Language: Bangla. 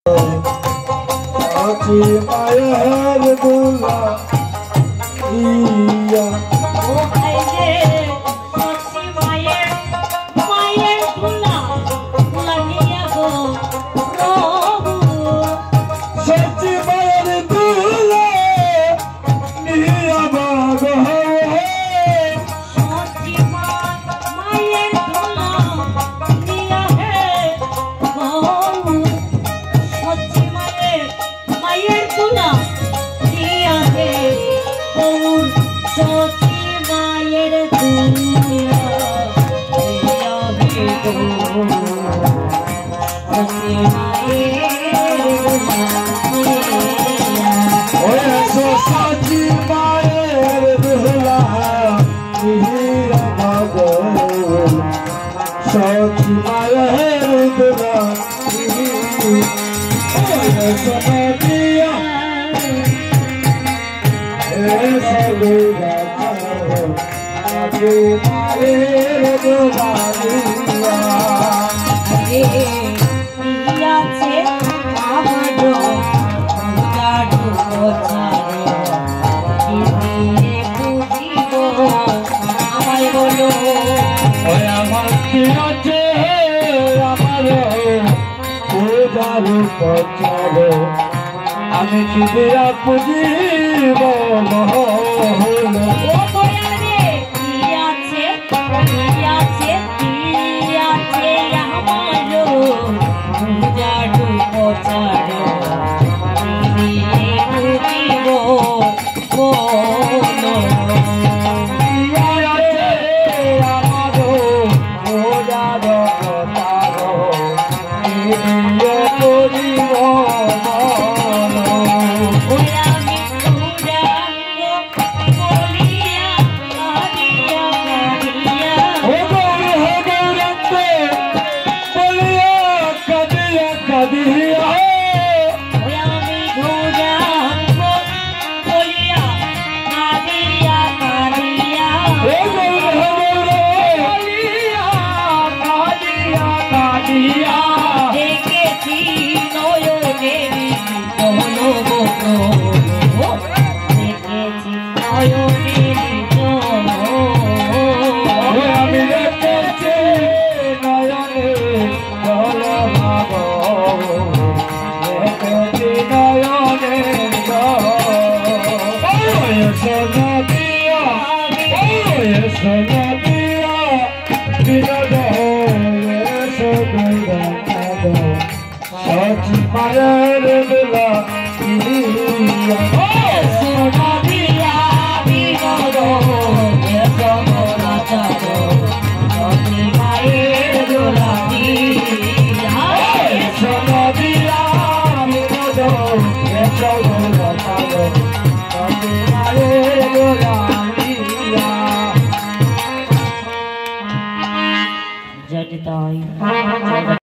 সচি মায়ের দোলা দিয়া ও ভাই রে সচি মায়ের দোলা লাগিয়া গো প্রভু সচি মায়ের দোলা নিয়া বাগ সচি মায়ের দোলা নিয়া হে প্রভু সচি মায়ের দোলা নিয়া হে প্রভু সচি মায়ের দোলা নিয়া হে প্রভু সচি সচি মায়ের দোলা নিয়া বাগ সচি মায়ের দোলা আমি কি দিয়া পুজিব সচি মায়ের দোলা সোনা দিয়া বিনোদ সচি মায়ের দোলা সোনা দিয়া বিনোদ সচি মায়ের দোলা জটিতাই